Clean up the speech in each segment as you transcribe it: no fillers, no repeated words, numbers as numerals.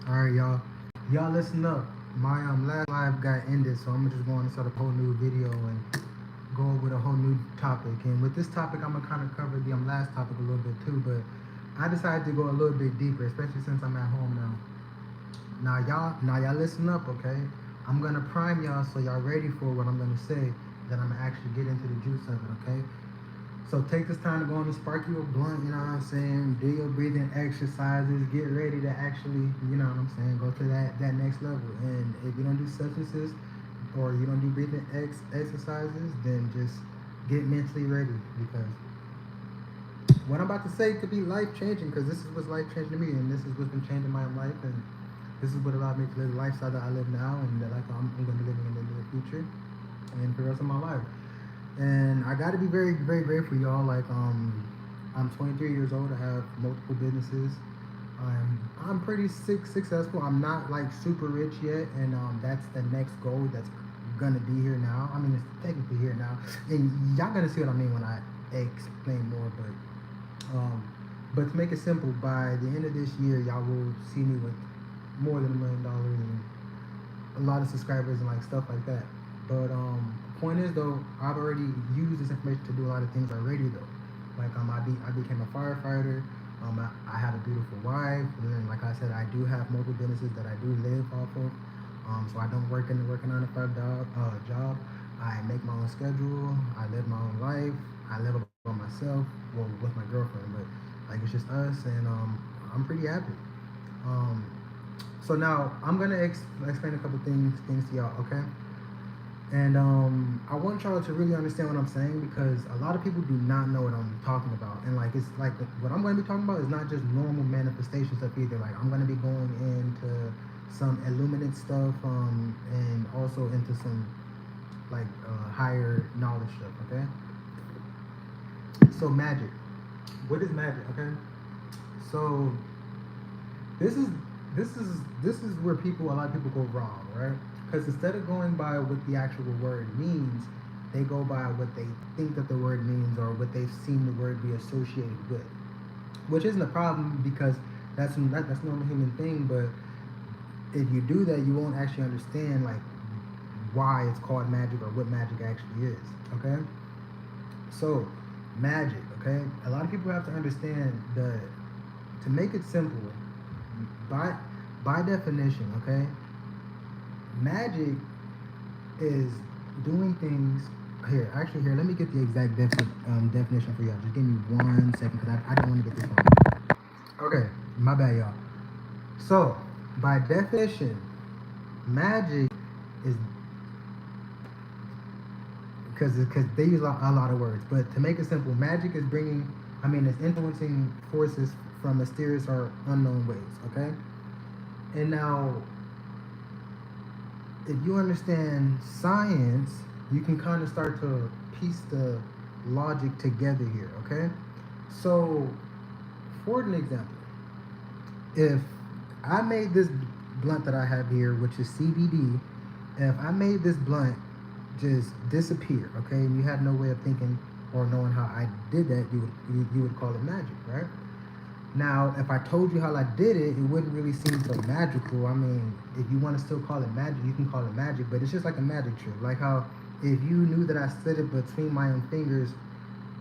Alright, y'all. Y'all listen up. My last live got ended, so I'm just going to start a whole new video and go with a whole new topic. And with this topic, I'm gonna kind of cover the last topic a little bit too. But I decided to go a little bit deeper, especially since I'm at home now. Now y'all listen up, okay? I'm gonna prime y'all so y'all ready for what I'm gonna say. Then I'm gonna actually get into the juice of it, okay? So take this time to go on and spark you a blunt, you know what I'm saying? Do your breathing exercises, get ready to actually, you know what I'm saying, go to that next level. And if you don't do substances or you don't do breathing exercises, then just get mentally ready because what I'm about to say could be life changing because this is what's life changing to me and this is what's been changing my life and this is what allowed me to live the lifestyle that I live now and the life I'm going to be living in the near future and for the rest of my life. And I got to be very, very grateful, y'all. I'm 23 years old. I have multiple businesses. I'm pretty successful. I'm not like super rich yet, and that's the next goal that's gonna be here now. I mean, it's technically here now, and y'all gonna see what I mean when I explain more. But to make it simple, by the end of this year, y'all will see me with more than $1 million and a lot of subscribers and like stuff like that. But point is though, I've already used this information to do a lot of things already though. I became a firefighter. I have a beautiful wife, and then like I said, I do have multiple businesses that I do live off of. So I don't work a 9 to 5 job. I make my own schedule. I live my own life. I live by myself, well, with my girlfriend, but like it's just us, and I'm pretty happy. Um, so now I'm gonna explain a couple things to y'all, okay? And I want y'all to really understand what I'm saying because a lot of people do not know what I'm talking about. And like it's like what I'm going to be talking about is not just normal manifestation stuff either. Like I'm going to be going into some illuminate stuff, and also into some like higher knowledge stuff. Okay. So magic. What is magic? Okay. So this is this is where a lot of people go wrong, right? Because instead of going by what the actual word means, they go by what they think that the word means or what they've seen the word be associated with, which isn't a problem because that's a normal human thing. But if you do that, you won't actually understand like why it's called magic or what magic actually is. Okay, so magic. Okay, a lot of people have to understand that to make it simple, by by definition, okay, magic is doing things. Here, let me get the exact definition for y'all. Just give me 1 second because I don't want to get this wrong. Okay, my bad, y'all. So, by definition, magic is because they use a lot of words, but to make it simple, magic is it's influencing forces from mysterious or unknown ways. Okay, and now if you understand science, you can kind of start to piece the logic together here, okay? So, for an example, if I made this blunt that I have here, which is CBD, if I made this blunt just disappear, okay, and you have no way of thinking or knowing how I did that, you would call it magic, right? Now, if I told you how I did it, it wouldn't really seem so magical. I mean, if you want to still call it magic, you can call it magic, but it's just like a magic trick. Like how if you knew that I slid it between my own fingers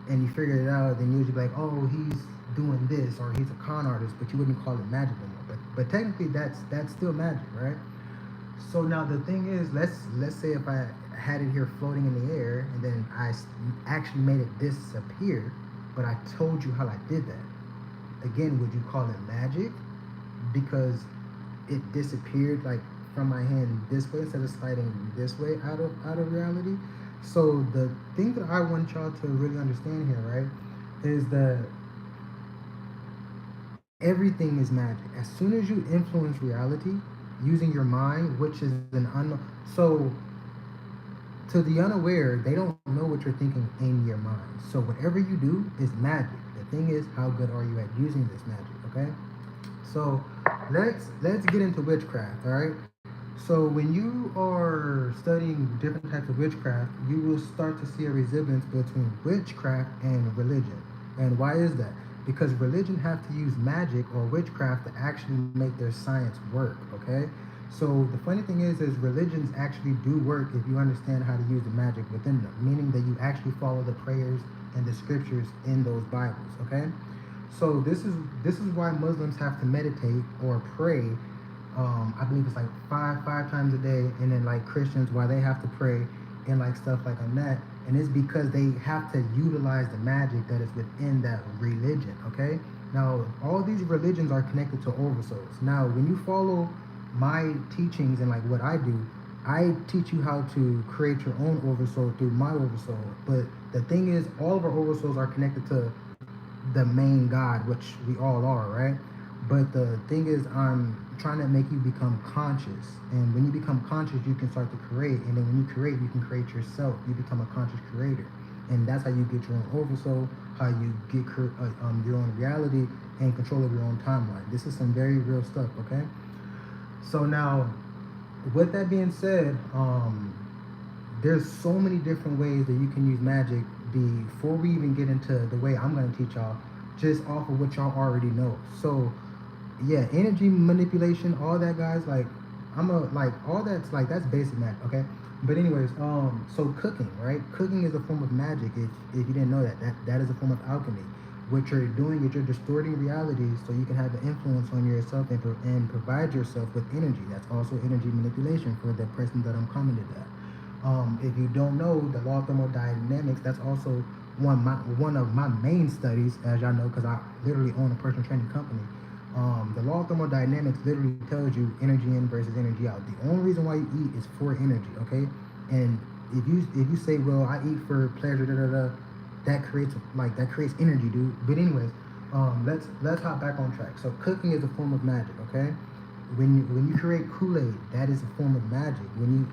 and you figured it out, then you'd be like, oh, he's doing this or he's a con artist, but you wouldn't call it magic anymore. But technically, that's still magic, right? So now the thing is, let's say if I had it here floating in the air and then actually made it disappear, but I told you how I did that. Again, would you call it magic because it disappeared like from my hand this way instead of sliding this way out of reality? So the thing that I want y'all to really understand here, right, is that everything is magic. As soon as you influence reality using your mind, which is an unknown, so to the unaware, they don't know what you're thinking in your mind. So whatever you do is magic. The thing is, how good are you at using this magic? Okay. So let's get into witchcraft. All right. So when you are studying different types of witchcraft, you will start to see a resemblance between witchcraft and religion. And why is that? because religion have to use magic or witchcraft to actually make their science work. Okay, so the funny thing is religions actually do work if you understand how to use the magic within them, meaning that you actually follow the prayers and the scriptures in those Bibles. Okay, so this is why Muslims have to meditate or pray. I believe it's like five times a day, and then like Christians, why they have to pray and like stuff like on that, and it's because they have to utilize the magic that is within that religion. Okay, now all these religions are connected to oversouls. Now, when you follow my teachings and like what I teach you how to create your own oversoul through my oversoul. But the thing is, all of our oversouls are connected to the main God, which we all are, right? But the thing is, I'm trying to make you become conscious. And when you become conscious, you can start to create. And then when you create, you can create yourself. You become a conscious creator. And that's how you get your own oversoul, how you get your own reality and control of your own timeline. This is some very real stuff, okay? So now, with that being said, there's so many different ways that you can use magic. Before we even get into the way I'm going to teach y'all, just off of what y'all already know. So yeah, energy manipulation, all that, guys, like all that's like, that's basic magic, okay? But anyways, so cooking, right? Cooking is a form of magic. If you didn't know that is a form of alchemy. What you're doing is you're distorting reality so you can have an influence on yourself and provide yourself with energy. That's also energy manipulation for the person that I'm commented at. If you don't know the law of thermodynamics, that's also one of my main studies, as y'all know, because I literally own a personal training company. The law of thermodynamics literally tells you energy in versus energy out. The only reason why you eat is for energy, okay? And if you say, well, I eat for pleasure, that creates energy, dude. But anyways, let's hop back on track. So cooking is a form of magic, okay? When you create Kool-Aid, that is a form of magic. When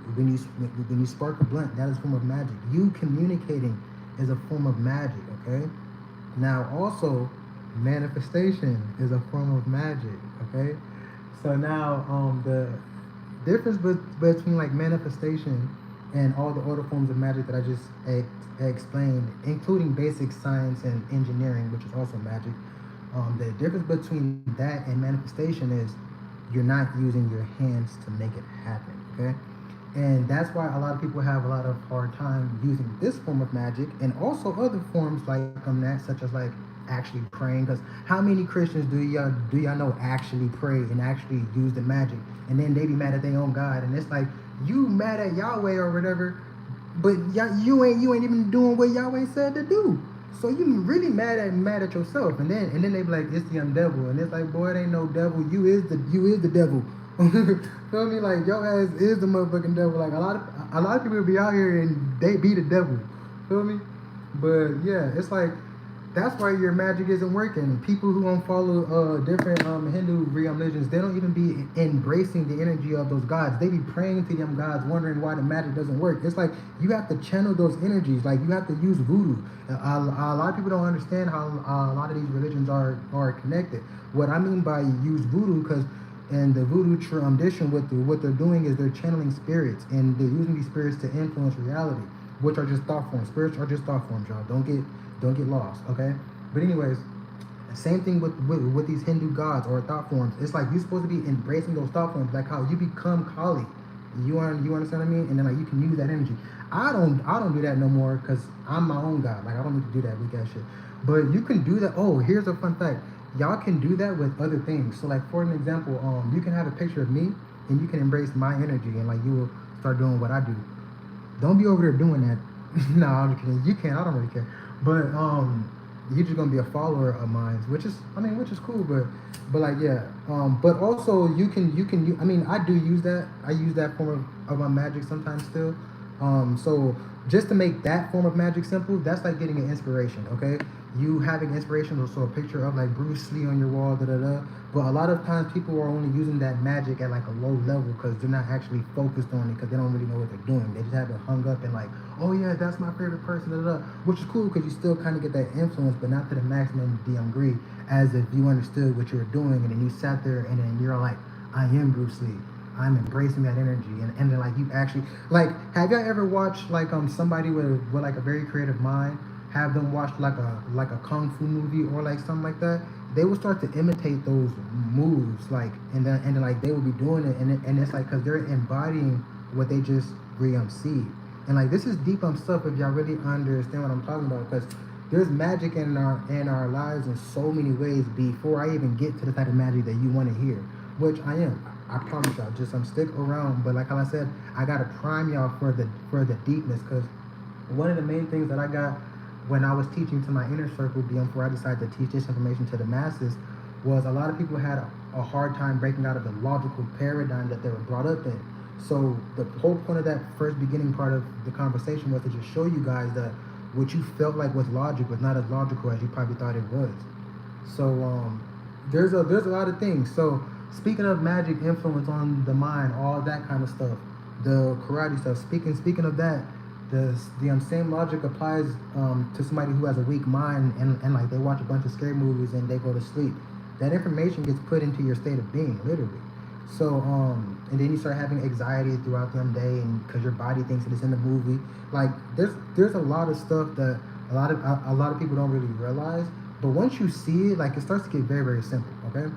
you spark a blunt, that is a form of magic. You communicating is a form of magic, okay? Now also, manifestation is a form of magic, okay? So now the difference between like manifestation and all the other forms of magic that I just explained, including basic science and engineering, which is also magic, the difference between that and manifestation is you're not using your hands to make it happen, okay? And that's why a lot of people have a lot of hard time using this form of magic, and also other forms like that, such as like actually praying. Because how many Christians do y'all know actually pray and actually use the magic, and then they be mad at their own God, and it's like, you mad at Yahweh or whatever, but you ain't even doing what Yahweh said to do. So you really mad at yourself, and then they be like, it's the devil, and it's like, boy, it ain't no devil. You is the devil. Feel me? Like, your ass is the motherfucking devil. Like, a lot of people be out here and they be the devil. Feel me? But yeah, it's like, that's why your magic isn't working. People who don't follow different Hindu religions, they don't even be embracing the energy of those gods. They be praying to them gods, wondering why the magic doesn't work. It's like, you have to channel those energies. Like, you have to use voodoo. A lot of people don't understand how a lot of these religions are connected. What I mean by use voodoo, because in the voodoo tradition, what they're doing is they're channeling spirits, and they're using these spirits to influence reality, which are just thought forms. Spirits are just thought forms, y'all. Don't get lost, okay? But anyways, same thing with these Hindu gods or thought forms. It's like, you're supposed to be embracing those thought forms, like how you become Kali. You understand what I mean? And then like, you can use that energy. I don't do that no more, because I'm my own god. Like, I don't need to do that weak ass shit. But you can do that. Oh, here's a fun fact. Y'all can do that with other things. So like, for an example, you can have a picture of me, and you can embrace my energy, and like, you will start doing what I do. Don't be over there doing that. No, I'm just kidding. You can. I don't really care. But you're just gonna be a follower of mine, which is cool. But like, yeah. But also I do use that. I use that form of my magic sometimes still. So just to make that form of magic simple, that's like getting an inspiration, okay? You having inspiration, so a picture of like Bruce Lee on your wall, But a lot of times people are only using that magic at like a low level, because they're not actually focused on it, because they don't really know what they're doing. They just have it hung up and like, oh yeah, that's my favorite person, which is cool, because you still kind of get that influence, but not to the maximum degree, as if you understood what you were doing, and then you sat there, and then you're like, I am Bruce Lee. I'm embracing that energy, and then like, you actually, like, have y'all ever watched like somebody with like a very creative mind have them watch like a kung fu movie or like something like that, they will start to imitate those moves, like, and then like they will be doing it, and it's like because they're embodying what they just see. And like this is deep stuff if y'all really understand what I'm talking about, because there's magic in our lives in so many ways before I even get to the type of magic that you want to hear, which I am. I promise y'all. Just stick around. But like how I said, I gotta prime y'all for the deepness, because one of the main things that I got when I was teaching to my inner circle before I decided to teach this information to the masses was a lot of people had a hard time breaking out of the logical paradigm that they were brought up in. So the whole point of that first beginning part of the conversation was to just show you guys that what you felt like was logic was not as logical as you probably thought it was. So there's a lot of things. So speaking of magic influence on the mind, all that kind of stuff, the karate stuff. Speaking of that, the same logic applies to somebody who has a weak mind and like they watch a bunch of scary movies and they go to sleep. That information gets put into your state of being, literally. So and then you start having anxiety throughout the day, and because your body thinks that it's in the movie. Like there's a lot of stuff that a lot of people don't really realize. But once you see it, like it starts to get very, very simple. Okay.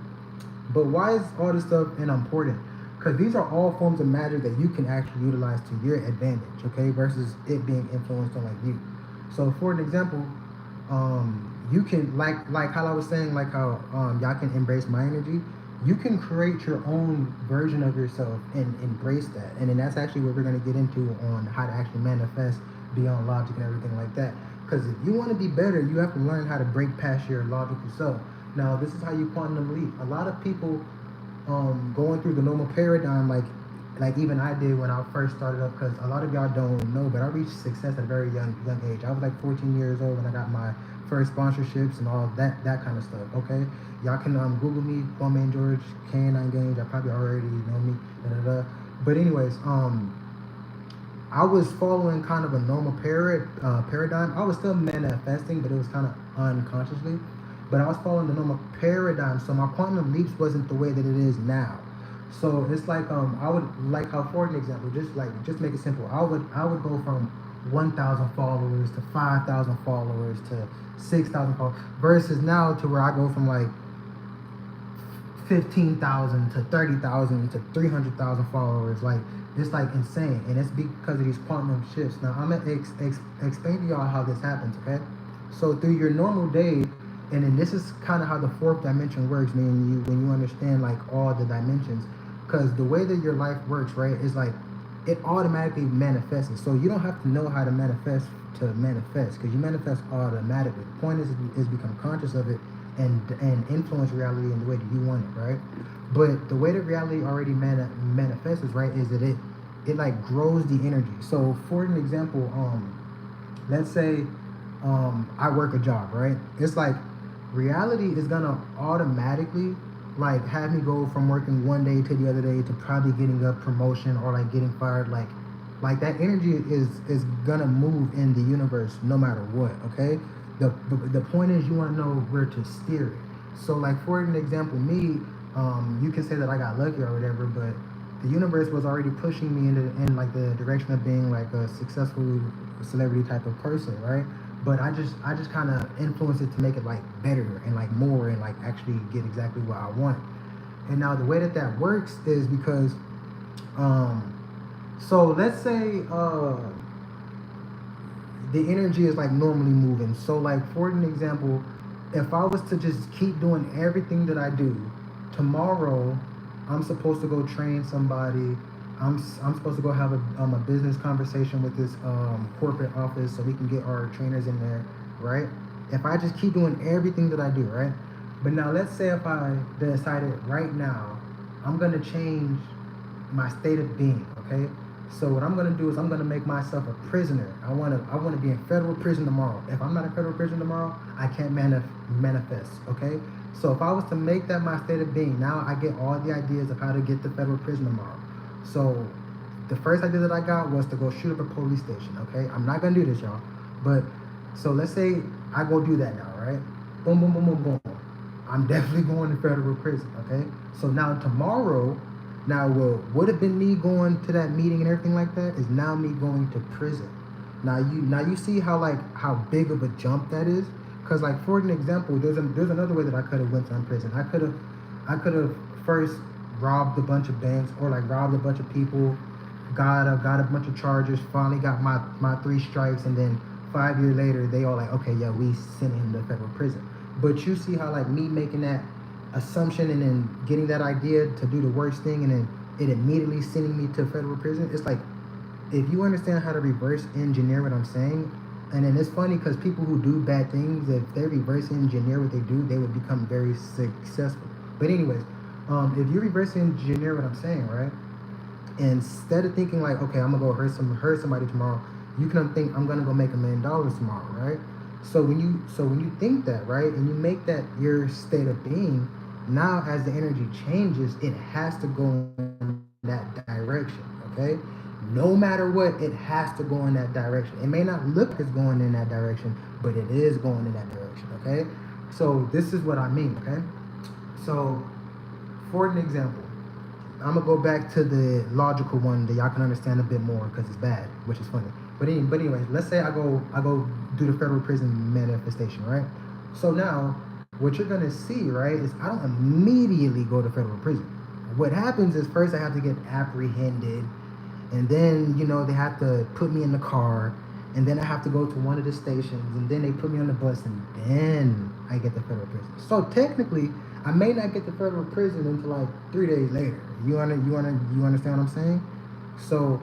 But why is all this stuff important? Because these are all forms of magic that you can actually utilize to your advantage, okay, versus it being influenced on like you. So for an example, you can like how I was saying, like how y'all can embrace my energy. You can create your own version of yourself and embrace that. And then that's actually what we're gonna get into on how to actually manifest beyond logic and everything like that. Because if you want to be better, you have to learn how to break past your logical self. Now, this is how you quantum leap. A lot of people going through the normal paradigm, like even I did when I first started up, because a lot of y'all don't know, but I reached success at a very young age. I was like 14 years old when I got my first sponsorships and all that kind of stuff. Okay, y'all can Google me, Kwame George, K9 Games. Y'all probably already know me. But anyways, I was following kind of a normal paradigm. I was still manifesting, but it was kind of unconsciously. But I was following the normal paradigm, so my quantum leaps wasn't the way that it is now. So it's like I would like how, for an example, just make it simple. I would go from 1,000 followers to 5,000 followers to 6,000 followers, versus now to where I go from like 15,000 to 30,000 to 300,000 followers. Like it's like insane, and it's because of these quantum shifts. Now I'm gonna explain to y'all how this happens. Okay, so through your normal day. And then this is kind of how the fourth dimension works, when you understand like all the dimensions, because the way that your life works, right, is like it automatically manifests. So you don't have to know how to manifest, because you manifest automatically. The point is become conscious of it and influence reality in the way that you want it, right? But the way that reality already manifests, right, is that it like grows the energy. So for an example, let's say I work a job, right? It's like reality is gonna automatically like have me go from working one day to the other day to probably getting a promotion or like getting fired. Like that energy is gonna move in the universe no matter what. Okay, the point is you want to know where to steer it. So like for an example, me, you can say that I got lucky or whatever, but the universe was already pushing me in like the direction of being like a successful celebrity type of person, right? But I just kind of influenced it to make it like better and like more and like actually get exactly what I want. And now the way that works is because so let's say the energy is like normally moving. So like for an example, if I was to just keep doing everything that I do, tomorrow I'm supposed to go train somebody. I'm supposed to go have a business conversation with this corporate office so we can get our trainers in there, right? If I just keep doing everything that I do, right? But now let's say if I decided right now I'm gonna change my state of being, okay? So what I'm gonna do is I'm gonna make myself a prisoner. I wanna be in federal prison tomorrow. If I'm not in federal prison tomorrow, I can't manifest, okay? So if I was to make that my state of being, now I get all the ideas of how to get to federal prison tomorrow. So the first idea that I got was to go shoot up a police station, okay? I'm not gonna do this, y'all. But so let's say I go do that now, right? Boom, boom, boom, boom, boom. I'm definitely going to federal prison, okay? So now tomorrow, what would have been me going to that meeting and everything like that is now me going to prison. Now you see how big of a jump that is. Cause like for an example, there's another way that I could have went to prison. I could have first robbed a bunch of banks or like robbed a bunch of people, got a bunch of charges, finally got my 3 strikes, and then 5 years later they all like, okay, yeah, we sent him to federal prison. But you see how like me making that assumption and then getting that idea to do the worst thing and then it immediately sending me to federal prison. It's like, if you understand how to reverse engineer what I'm saying, and then it's funny because people who do bad things, if they reverse engineer what they do, they would become very successful. But anyways, if you reverse engineer what I'm saying, right? Instead of thinking like, okay, I'm gonna go hurt somebody tomorrow, you can think I'm gonna go make $1 million tomorrow, right? So when you think that, right, and you make that your state of being, now as the energy changes, it has to go in that direction, okay? No matter what, it has to go in that direction. It may not look like it's going in that direction, but it is going in that direction, okay? So this is what I mean, okay? So for an example, I'm gonna go back to the logical one that y'all can understand a bit more because it's bad, which is funny. But anyways, let's say I go do the federal prison manifestation, right? So now what you're gonna see, right, is I don't immediately go to federal prison. What happens is first I have to get apprehended, and then they have to put me in the car, and then I have to go to one of the stations, and then they put me on the bus, and then I get to federal prison. So technically, I may not get to federal prison until like 3 days later. You understand what I'm saying? So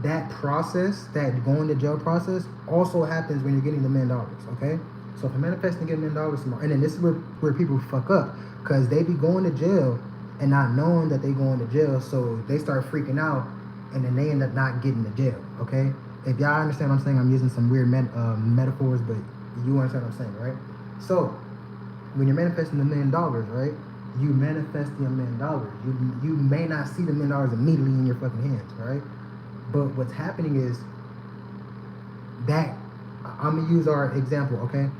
that process, that going to jail process, also happens when you're getting the $1 million. Okay? So if I'm manifesting get $1 million tomorrow, and then this is where people fuck up, because they be going to jail and not knowing that they going to jail, so they start freaking out, and then they end up not getting to jail. Okay? If y'all understand what I'm saying, I'm using some weird metaphors, but you understand what I'm saying, right? So when you're manifesting the $1 million, right? You manifest the $1 million. You may not see the $1 million immediately in your fucking hands, right? But what's happening is that I'm gonna use our example, okay?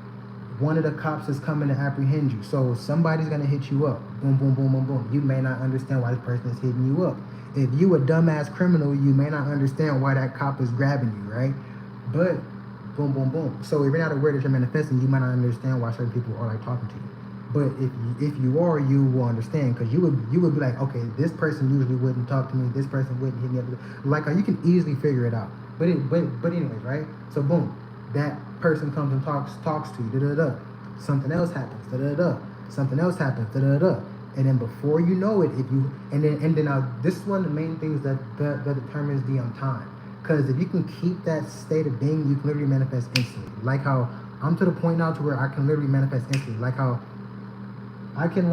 One of the cops is coming to apprehend you, so somebody's gonna hit you up. Boom, boom, boom, boom, boom. You may not understand why this person is hitting you up. If you a dumbass criminal, you may not understand why that cop is grabbing you, right? But boom, boom, boom. So if you're not aware that you're manifesting, you might not understand why certain people are like talking to you. But if you are, you will understand, because you would be like, okay, this person usually wouldn't talk to me. This person wouldn't hit me up. Like you can easily figure it out. But anyways, right? So boom, that person comes and talks to you. Da da da. Something else happens. Da da da. Something else happens. Da da da. And then before you know it, and then this is one of the main things that determines the time. Because if you can keep that state of being, you can literally manifest instantly. Like how I'm to the point now to where I can literally manifest instantly. Like how I can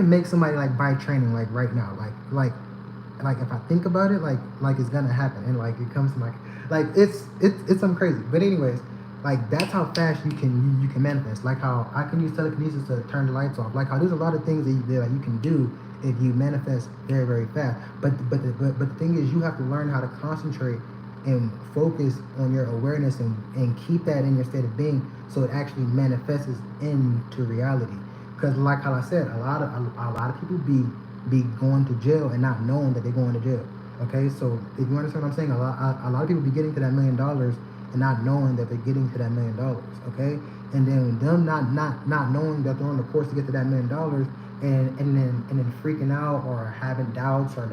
make somebody like buy training like right now. Like if I think about it, like it's gonna happen, and like it comes to my it's something crazy. But anyways, like that's how fast you can manifest. Like how I can use telekinesis to turn the lights off. Like how there's a lot of things that you can do if you manifest very, very fast. But the thing is, you have to learn how to concentrate and focus on your awareness and keep that in your state of being, so it actually manifests into reality. Because like how I said, a lot of people be going to jail and not knowing that they're going to jail. Okay, so if you understand what I'm saying, a lot of people be getting to that $1 million and not knowing that they're getting to that $1 million. Okay, and then them not knowing that they're on the course to get to that $1 million, and then freaking out or having doubts or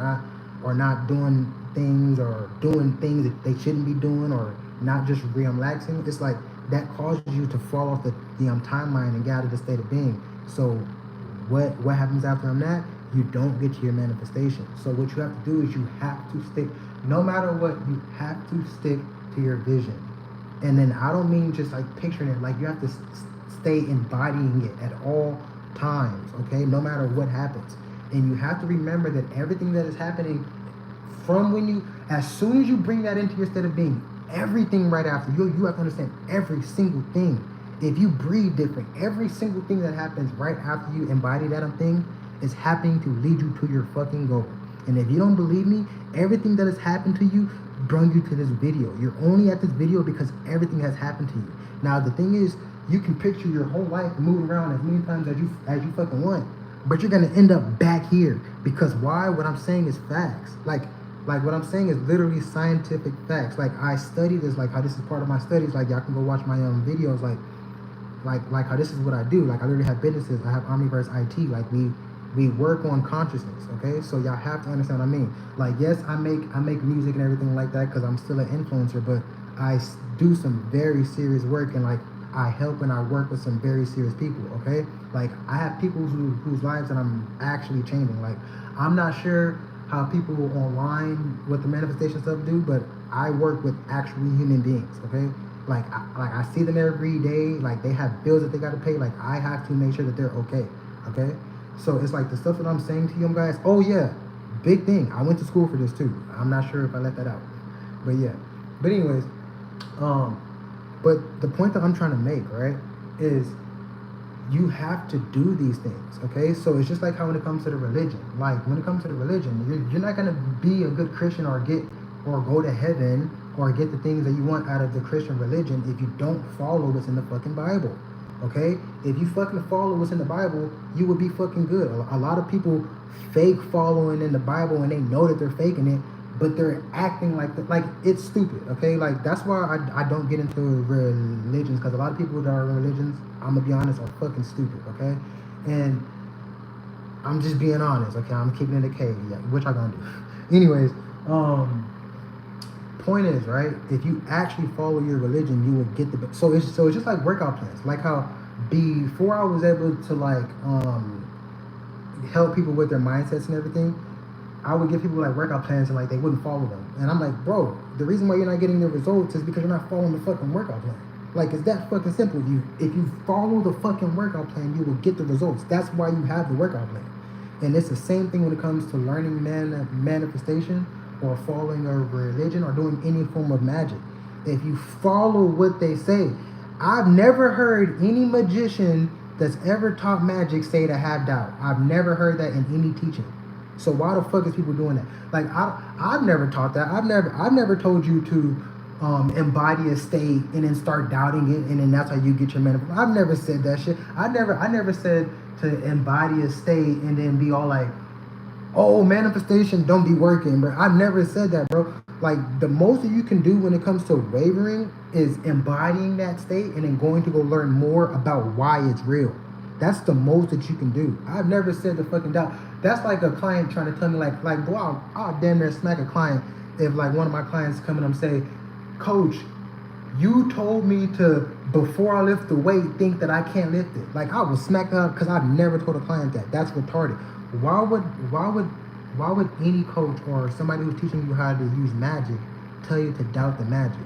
not doing things or doing things that they shouldn't be doing, or not just relaxing. It's like that causes you to fall off the timeline and get out of the state of being. So what happens after that? You don't get to your manifestation. So what you have to do is you have to stick, no matter what, you have to stick to your vision. And then I don't mean just like picturing it, like you have to stay embodying it at all times, okay? No matter what happens. And you have to remember that everything that is happening as soon as you bring that into your state of being, everything right after, you have to understand every single thing. If you breathe different, every single thing that happens right after you embody that thing is happening to lead you to your fucking goal. And if you don't believe me, everything that has happened to you brought you to this video. You're only at this video because everything has happened to you. Now the thing is, you can picture your whole life moving around as many times as you fucking want, but you're gonna end up back here. Because why? What I'm saying is facts. Like Like what I'm saying is literally scientific facts. Like I study this, like how this is part of my studies. Like y'all can go watch my videos. Like how this is what I do. Like I literally have businesses. I have Omniverse IT. Like we work on consciousness. Okay, so y'all have to understand what I mean. Like yes, I make music and everything like that because I'm still an influencer, but I do some very serious work, and like I help and I work with some very serious people. Okay, like I have people whose lives that I'm actually changing. Like I'm not sure how people online with the manifestation stuff do, but I work with actually human beings. Okay, like I see them every day. Like they have bills that they got to pay. Like I have to make sure that they're okay. Okay, so it's like the stuff that I'm saying to you guys. Oh yeah, big thing. I went to school for this too. I'm not sure if I let that out, but yeah. But anyways, but the point that I'm trying to make, right, is you have to do these things, okay? So it's just like how when it comes to the religion. Like when it comes to the religion, you're not gonna be a good Christian or go to heaven or get the things that you want out of the Christian religion if you don't follow what's in the fucking Bible, okay? If you fucking follow what's in the Bible, you would be fucking good. A lot of people fake following in the Bible and they know that they're faking it, but they're acting like it's stupid, okay? Like that's why I don't get into religions, because a lot of people that are in religions, I'm gonna be honest, are fucking stupid, okay? And I'm just being honest, okay? I'm keeping it a K, yeah, which I gonna do. Anyways, point is, right, if you actually follow your religion, you will get the so it's just like workout plans. Like how before I was able to like help people with their mindsets and everything, I would give people like workout plans and like they wouldn't follow them. And I'm like, bro, the reason why you're not getting the results is because you're not following the fucking workout plan. Like it's that fucking simple. If you follow the fucking workout plan, you will get the results. That's why you have the workout plan. And it's the same thing when it comes to learning manifestation or following a religion or doing any form of magic. If you follow what they say, I've never heard any magician that's ever taught magic say to have doubt. I've never heard that in any teaching. So why the fuck is people doing that? Like I've never taught that. I've never told you to embody a state and then start doubting it, and then that's how you get your manifestation. I've never said that shit. I never said to embody a state and then be all like, oh, manifestation don't be working, bro. I never said that, bro. Like the most that you can do when it comes to wavering is embodying that state and then going to go learn more about why it's real. That's the most that you can do. I've never said the fucking doubt. That's like a client trying to tell me like bro, I'll damn near smack a client if like one of my clients come in and say, Coach, you told me to, before I lift the weight, think that I can't lift it. Like I will smack up because I've never told a client that. That's retarded. Why would any coach or somebody who's teaching you how to use magic tell you to doubt the magic?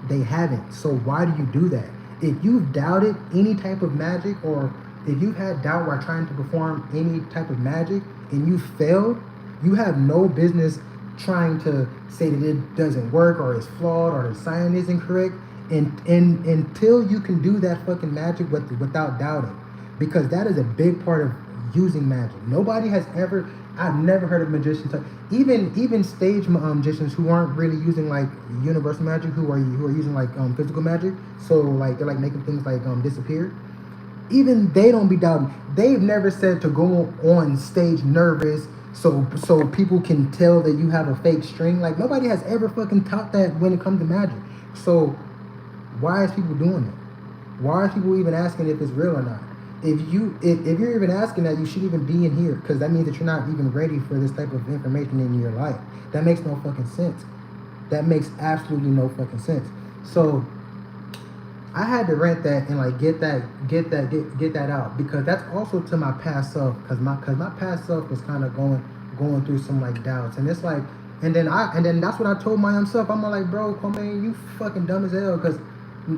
They haven't. So why do you do that? If you've doubted any type of magic, or if you've had doubt while trying to perform any type of magic and you failed, you have no business trying to say that it doesn't work or it's flawed or the science isn't correct, and until you can do that fucking magic without doubting, because that is a big part of using magic. Nobody has ever, I've never heard of magicians, even stage magicians who aren't really using like universal magic, who are using like physical magic, so like they're like making things like disappear. Even they don't be doubting. They've never said to go on stage nervous so people can tell that you have a fake string. Like nobody has ever fucking taught that when it comes to magic. So why is people doing it? Why are people even asking if it's real or not? If you're even asking that, you should even be in here, because that means that you're not even ready for this type of information in your life. That makes no fucking sense. That makes absolutely no fucking sense. So I had to rent that and like get that out, because that's also to my past self, because my past self was kind of going through some like doubts, and it's like, and then that's what I told my own self. I'm like, bro, man, you fucking dumb as hell, because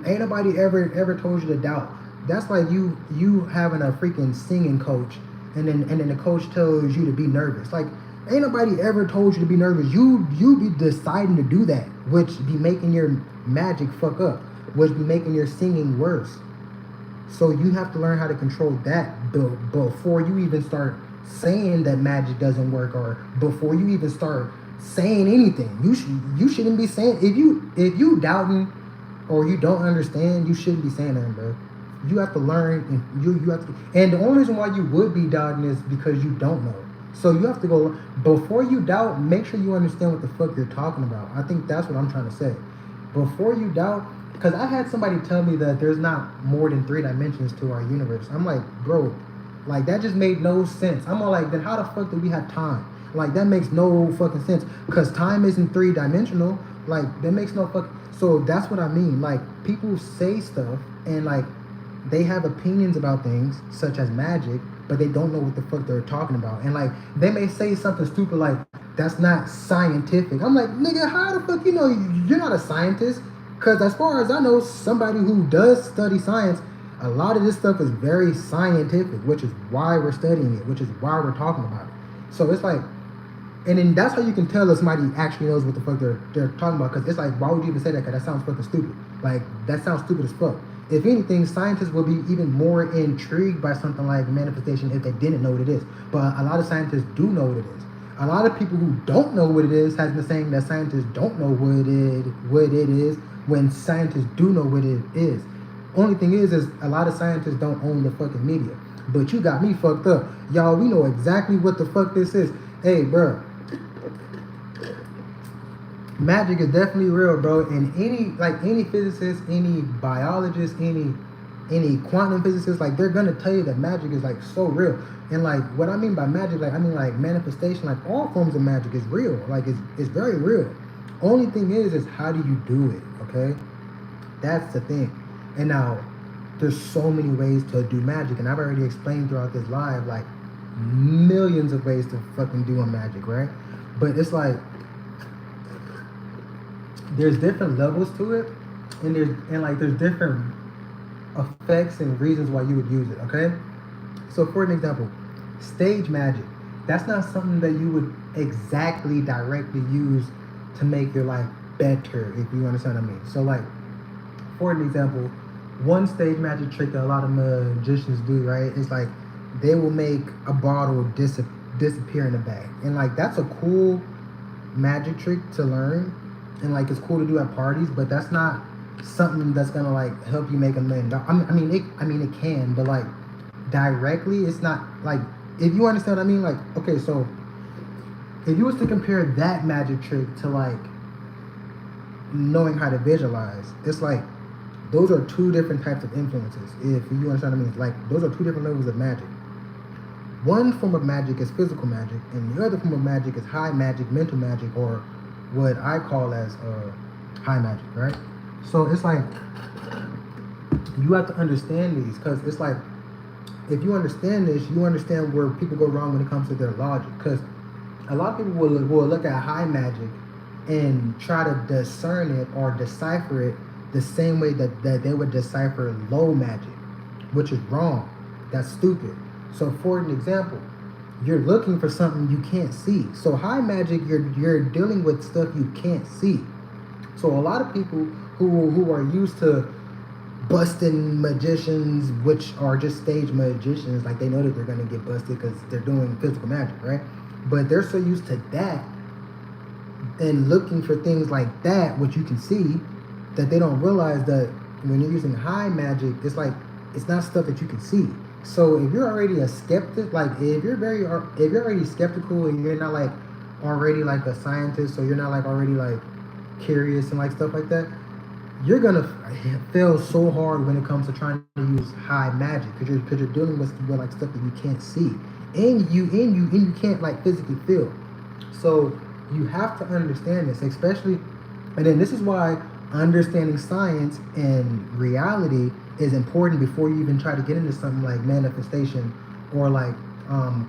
ain't nobody ever told you to doubt. That's like you having a freaking singing coach, and then the coach tells you to be nervous. Like ain't nobody ever told you to be nervous. You be deciding to do that, which be making your magic fuck up, which be making your singing worse. So you have to learn how to control that before you even start saying that magic doesn't work, or before you even start saying anything. You shouldn't be saying, if you doubting or you don't understand, you shouldn't be saying that, bro. You have to learn, and you have to. And the only reason why you would be doubting is because you don't know. So you have to go, before you doubt, make sure you understand what the fuck you're talking about. I think that's what I'm trying to say. Before you doubt, because I had somebody tell me that there's not more than 3 dimensions to our universe. I'm like, bro, like that just made no sense. I'm all like, then how the fuck do we have time? Like that makes no fucking sense. Because time isn't 3 dimensional. Like that makes no fuck. So that's what I mean. Like people say stuff and like they have opinions about things such as magic, but they don't know what the fuck they're talking about. And like they may say something stupid like that's not scientific. I'm like, nigga, how the fuck you know you're not a scientist? Because as far as I know, somebody who does study science, a lot of this stuff is very scientific, which is why we're studying it, which is why we're talking about it. So it's like, and then that's how you can tell if somebody actually knows what the fuck they're talking about. Because it's like, why would you even say that? Because that sounds fucking stupid. Like that sounds stupid as fuck. If anything, scientists will be even more intrigued by something like manifestation if they didn't know what it is. But a lot of scientists do know what it is. A lot of people who don't know what it is has been saying that scientists don't know what it is when scientists do know what it is. Only thing is a lot of scientists don't own the fucking media. But you got me fucked up. Y'all, we know exactly what the fuck this is. Hey, bro. Magic is definitely real, bro. And any physicist, any biologist, any quantum physicist, like they're gonna tell you that magic is like so real. And like what I mean by magic, like I mean like manifestation, like all forms of magic is real. Like it's very real. Only thing is how do you do it? Okay, that's the thing. And now there's so many ways to do magic, and I've already explained throughout this live like millions of ways to fucking do a magic, right? But it's like there's different levels to it, and there's different effects and reasons why you would use it. Okay, so for an example, stage magic, that's not something that you would exactly directly use to make your life better, if you understand what I mean. So like for an example, one stage magic trick that a lot of magicians do, right, is like they will make a bottle disappear in a bag, and like that's a cool magic trick to learn, and like it's cool to do at parties, but that's not something that's gonna like help you make $1 million. I mean it can, but like directly, it's not like, if you understand what I mean. Like okay, so if you was to compare that magic trick to like knowing how to visualize, it's like those are 2 different types of influences. If you understand what I mean, like those are 2 different levels of magic. One form of magic is physical magic, and the other form of magic is high magic, mental magic, or what I call as high magic, right? So it's like you have to understand these, because it's like if you understand this, you understand where people go wrong when it comes to their logic. Because a lot of people will look at high magic and try to discern it or decipher it the same way that they would decipher low magic, which is wrong. That's stupid. So for an example, you're looking for something you can't see. So high magic, you're dealing with stuff you can't see. So a lot of people who are used to busting magicians, which are just stage magicians, like they know that they're gonna get busted because they're doing physical magic, right? But they're so used to that and looking for things like that, which you can see, that they don't realize that when you're using high magic, it's like it's not stuff that you can see. So if you're already a skeptic, like if you're already skeptical and you're not like already like a scientist, so you're not like already like curious and like stuff like that, you're gonna fail so hard when it comes to trying to use high magic, because you're dealing with like stuff that you can't see and you can't like physically feel. So you have to understand this, especially, and then this is why understanding science and reality is important before you even try to get into something like manifestation or like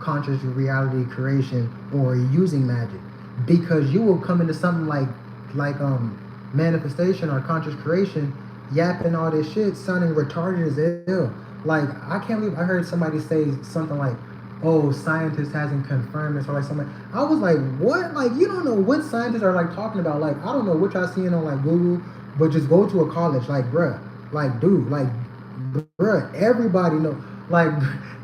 conscious reality creation or using magic, because you will come into something like manifestation or conscious creation yapping all this shit sounding retarded as hell. Like I can't believe I heard somebody say something like, oh, scientists hasn't confirmed this, or like something. I was like, what? Like you don't know what scientists are like talking about. Like I don't know what y'all seeing on like Google, but just go to a college. Like bruh, like dude, like bruh, everybody know. Like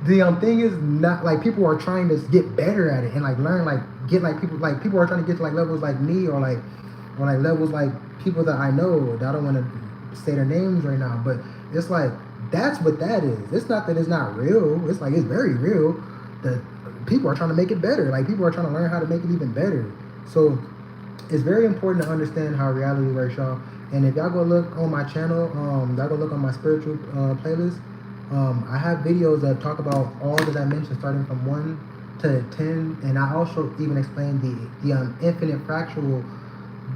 the thing is not like people are trying to get better at it and like learn, like get like people are trying to get to like levels like me or like levels like people that I know that I don't want to say their names right now, but it's like that's what that is. It's not that it's not real. It's like it's very real. The people are trying to make it better. Like people are trying to learn how to make it even better. So it's very important to understand how reality works, y'all. And if y'all go look on my channel, y'all go look on my spiritual playlist. I have videos that talk about all the dimensions starting from 1 to 10, and I also even explain the infinite fractal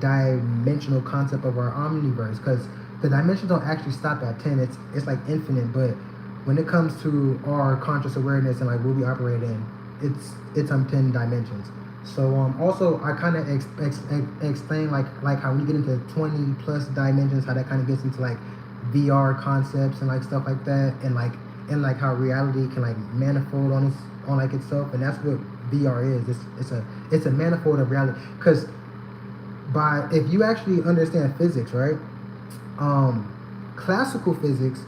dimensional concept of our omniverse, because the dimensions don't actually stop at 10. It's like infinite, but when it comes to our conscious awareness and like what we operate in, it's 10 dimensions. So also I kind of explain like how when you get into 20 plus dimensions, how that kind of gets into like VR concepts and like stuff like that, and like how reality can like manifold on like itself, and that's what VR is. It's a manifold of reality, because if you actually understand physics, right? Classical physics,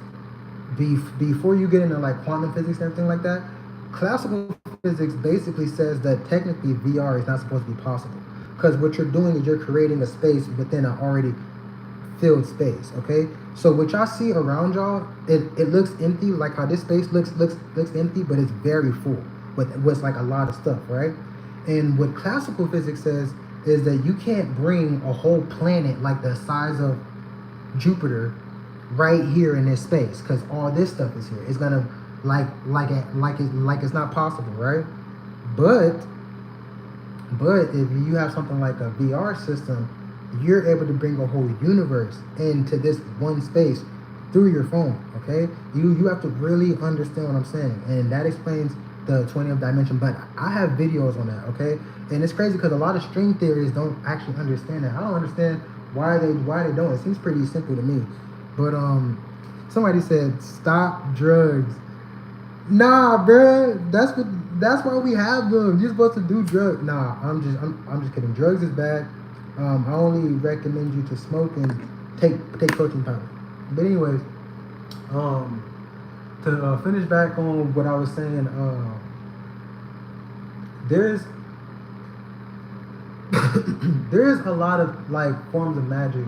before you get into like quantum physics and everything like that, classical physics basically says that technically VR is not supposed to be possible, because what you're doing is you're creating a space within an already filled space. Okay, so what y'all see around y'all, it looks empty, like how this space looks empty, but it's very full with like a lot of stuff, right? And what classical physics says is that you can't bring a whole planet like the size of Jupiter right here in this space, because all this stuff is here. It's gonna it's not possible, right? But if you have something like a VR system, you're able to bring a whole universe into this one space through your phone. Okay, you have to really understand what I'm saying, and that explains the 20th dimension. But I have videos on that. Okay, and it's crazy because a lot of string theorists don't actually understand that. I don't understand why they don't. It seems pretty simple to me. But somebody said stop drugs. Nah, bruh, that's why we have them. You're supposed to do drugs. Nah, I'm just kidding. Drugs is bad. I only recommend you to smoke and take protein powder. But anyways, to finish back on what I was saying, there's there's a lot of like forms of magic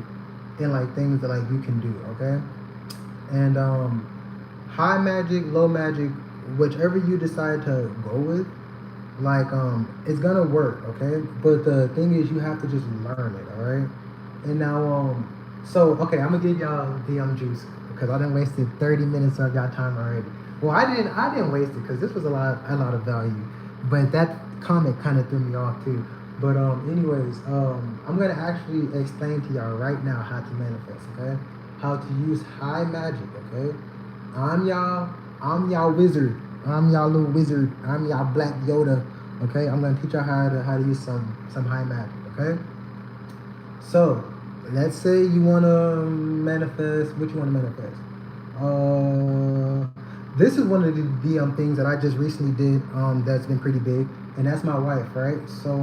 and like things that like you can do. Okay, and high magic, low magic, whichever you decide to go with, like it's gonna work. Okay, but the thing is you have to just learn it. All right, and now so okay, I'm gonna give y'all the juice, because I done wasted 30 minutes of y'all time already. Well, I didn't waste it, because this was a lot of value, but that comment kind of threw me off too. But anyways, I'm gonna actually explain to y'all right now how to manifest. Okay, how to use high magic. Okay, I'm y'all wizard. I'm y'all little wizard. I'm y'all Black Yoda. Okay, I'm gonna teach y'all how to use some high magic. Okay, so let's say you wanna manifest. What you wanna manifest? This is one of the things that I just recently did. That's been pretty big, and that's my wife, right? So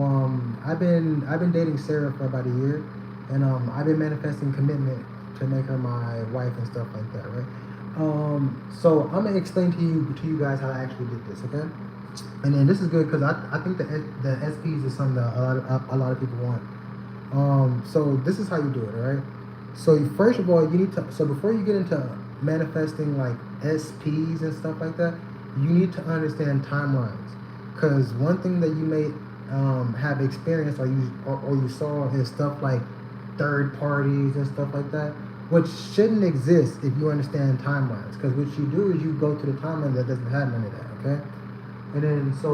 I've been dating Sarah for about a year, and I've been manifesting commitment to make her my wife and stuff like that, right? So I'm gonna explain to you guys how I actually did this, okay? And then this is good because I think the SPs is something that a lot of people want. So this is how you do it, all right? So first of all, you need to. So before you get into manifesting like SPs and stuff like that, you need to understand timelines. Because one thing that you may have experienced or you saw is stuff like third parties and stuff like that, which shouldn't exist if you understand timelines. Because what you do is you go to the timeline that doesn't have none of that, okay? And then so